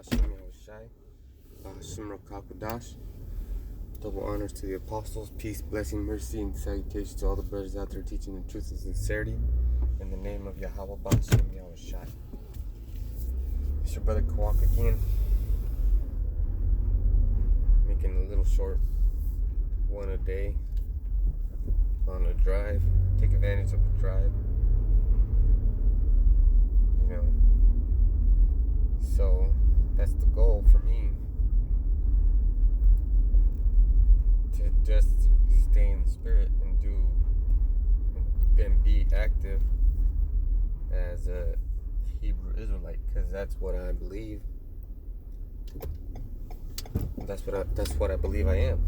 Bashim Yahushai, Shimra Kakudash. Double honors to the apostles, peace, blessing, mercy, and salutation to all the brothers out there teaching the truth and sincerity. In the name of Yahweh Bashim Yahushai. It's your brother Kawak again. Making a little short one a day on a drive. Take advantage of the drive. So that's the goal for me, to just stay in the spirit and be active as a Hebrew Israelite, because that's what I believe. That's what I believe I am.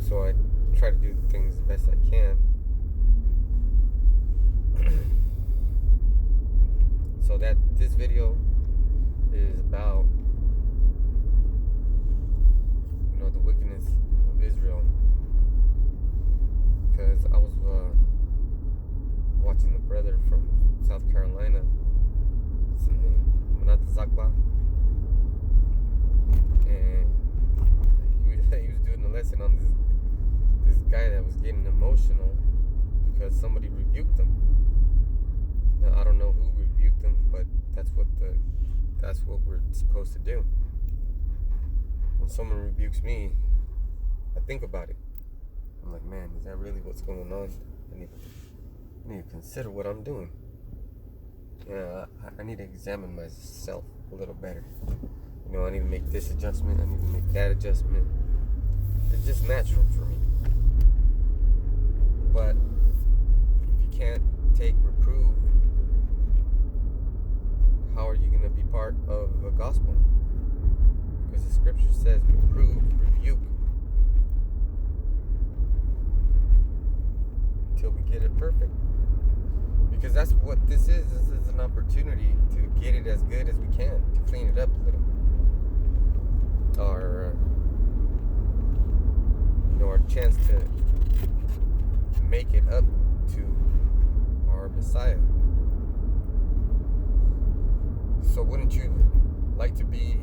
So I try to do the things the best I can. So that this video is about, the wickedness of Israel, because I was watching the brother from South Carolina, what's his name, Manat Zakba, and he was doing a lesson on this guy that was getting emotional because somebody rebuked him. Now, I don't know who rebuked him, but that's what we're supposed to do. When someone rebukes me, I think about it. I'm like, man, is that really what's going on? I need to consider what I'm doing. I need to examine myself a little better. I need to make this adjustment. I need to make that adjustment. It's just natural for me. But if you can't take reproof, how are you going to be part of the gospel? Because the scripture says reprove, rebuke, until we get it perfect. Because that's what this is. This is an opportunity to get it as good as we can, to clean it up a little. Our chance to make it up to our Messiah. So wouldn't you like to be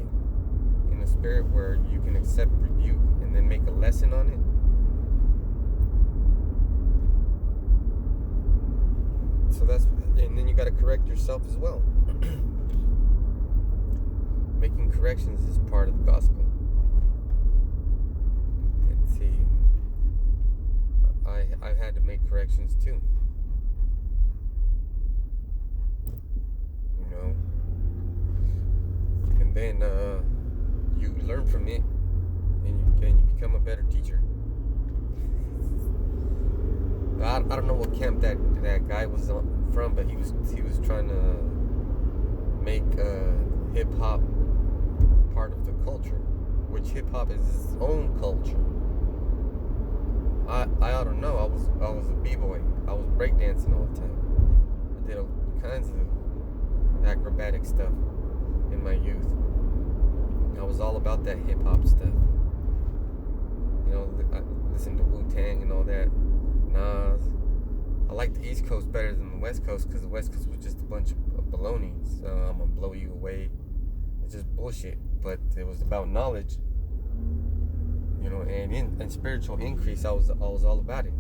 in a spirit where you can accept rebuke and then make a lesson on it? And then you got to correct yourself as well. Making corrections is part of the gospel. Let's see. I've had to make corrections too. And then you learn from it, and you become a better teacher. I don't know what camp that guy was from, but he was trying to make hip hop part of the culture, which hip hop is its own culture. I don't know. I was a b-boy. I was breakdancing all the time. I did all kinds of acrobatic stuff in my youth. I was all about that hip hop stuff. I listened to Wu-Tang and all that. Nas. I like the East Coast better than the West Coast, because the West Coast was just a bunch of baloney. So I'm gonna blow you away. It's just bullshit. But it was about knowledge. And in spiritual increase, I was all about it.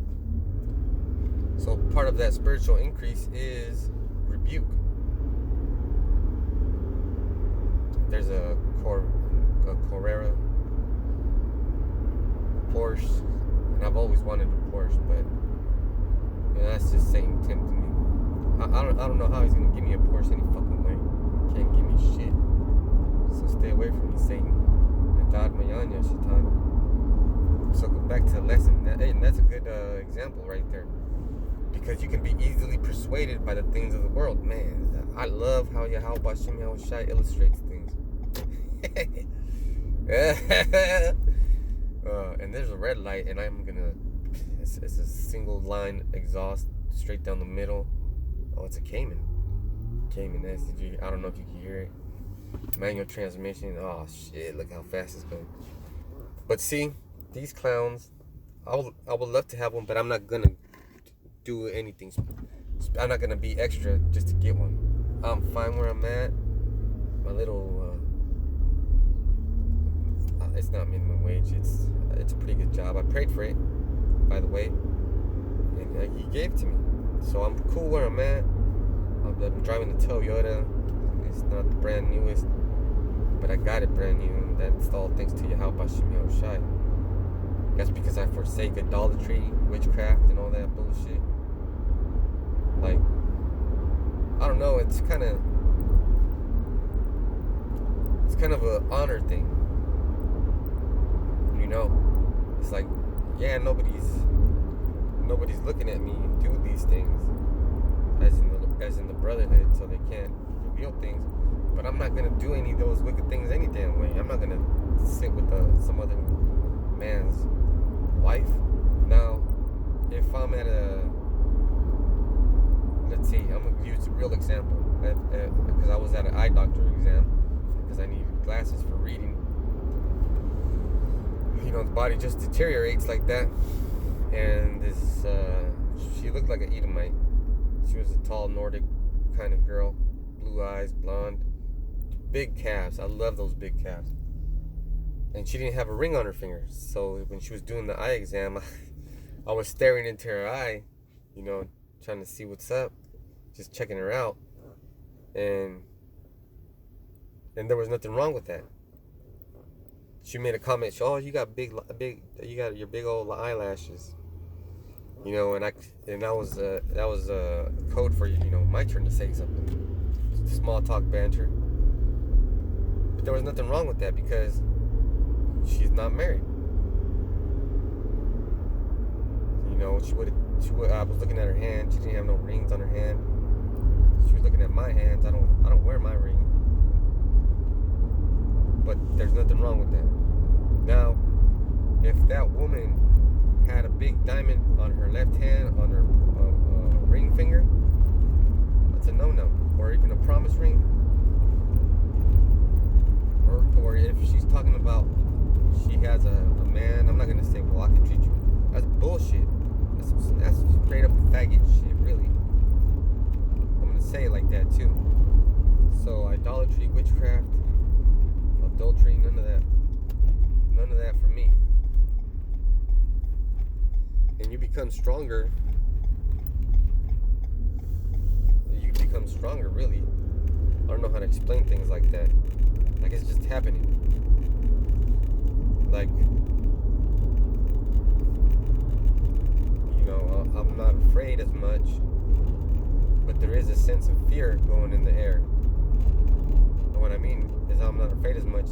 So part of that spiritual increase is rebuke. There's a Carrera, a Porsche, and I've always wanted a Porsche, but that's just Satan tempting me. I don't know how he's gonna give me a Porsche any fucking way. Can't give me shit. So stay away from me, Satan. Adad Mayanya Shaitan. So go back to the lesson. And that's a good example right there. Because you can be easily persuaded by the things of the world. Man, I love how Yahweh Bashim Yahushai illustrates things. And there's a red light, and it's a single line exhaust straight down the middle. Oh, it's a Cayman SDG. I don't know if you can hear it. Manual transmission. Oh shit, look how fast it's going. But see, these clowns, I would love to have one, but I'm not gonna do anything. I'm not gonna be extra just to get one. I'm fine where I'm at. my little. It's not minimum wage. It's a pretty good job. I prayed for it, by the way, and he gave it to me. So I'm cool where I'm at. I'm driving the Toyota. It's not the brand newest, but I got it brand new, and that's all thanks to Yahweh Hashem Yahushai. That's because I forsake idolatry, witchcraft, and all that bullshit. Like, I don't know. It's kind of an honor thing. You know, it's like, yeah, nobody's looking at me do these things as in the brotherhood, so they can't reveal things. But I'm not gonna do any of those wicked things any damn way. I'm not gonna sit with some other man's wife. Now, if I'm at let's see, I'm gonna use a real example, because I was at an eye doctor exam because I needed glasses for reading. You know, the body just deteriorates like that. And this, she looked like an Edomite. She was a tall Nordic kind of girl, blue eyes, blonde, big calves. I love those big calves. And she didn't have a ring on her finger. So when she was doing the eye exam, I was staring into her eye, you know, trying to see what's up, just checking her out. And there was nothing wrong with that. She made a comment. Oh, you got you got your big old eyelashes, you know. And that was a code for, you know, my turn to say something. Small talk banter. But there was nothing wrong with that because she's not married. You know, I was looking at her hand. She didn't have no rings on her hand. She was looking at my hands. I don't wear my ring. But there's nothing wrong with that. Now, if that woman had a big diamond on her left hand, on her ring finger, that's a no-no. Or even a promise ring. Or if she's talking about she has a man, I'm not going to say, well, I can treat you. That's bullshit. That's straight up faggot shit, really. I'm going to say it like that, too. So, idolatry, witchcraft, adultery, none of that for me. And you become stronger, really. I don't know how to explain things like that. Like, it's just happening. Like, you know, I'm not afraid as much, but there is a sense of fear going in the air. And what I mean is, I'm not afraid as much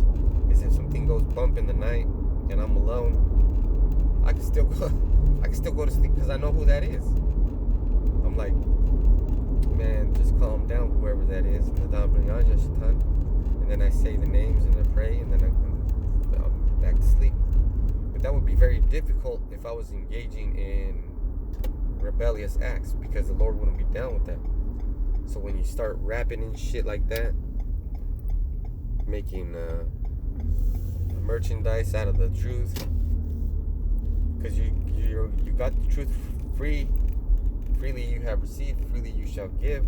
is if something goes bump in the night and I'm alone, I can still go to sleep because I know who that is. I'm like, man, just calm down, whoever that is. And then I say the names and I pray, and then I'm back to sleep. But that would be very difficult if I was engaging in rebellious acts, because the Lord wouldn't be down with that. So when you start rapping and shit like that, making merchandise out of the truth, because you got the truth freely you have received, freely you shall give.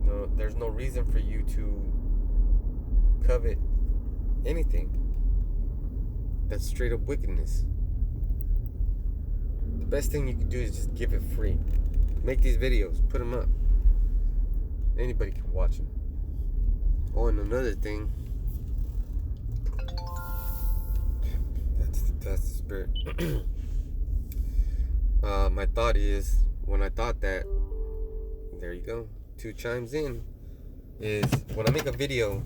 No, there's no reason for you to covet anything. That's straight up wickedness. The best thing you can do is just give it free. Make these videos, put them up. Anybody can watch them. Oh, and another thing, that's the spirit. My thought is, when I thought that, there you go, 2 chimes in, is when I make a video,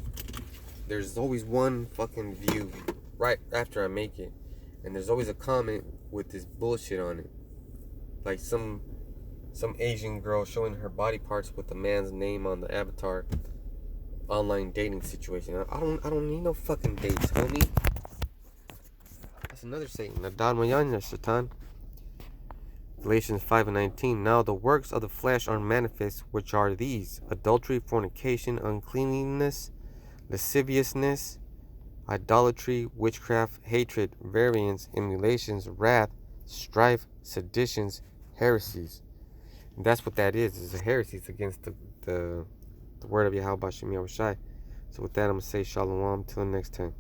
there's always one fucking view right after I make it, and there's always a comment with this bullshit on it, like some Asian girl showing her body parts with a man's name on the avatar. Online dating situation. I don't need no fucking dates, homie. That's another Satan. Adon Mayanya, Satan. Galatians 5:19. Now the works of the flesh are manifest, which are these: adultery, fornication, uncleanness, lasciviousness, idolatry, witchcraft, hatred, variance, emulations, wrath, strife, seditions, heresies. And that's what that is a heresy. It's against the the word of Yahweh Shem Yahweh Shai. So with that, I'm going to say shalom till next time.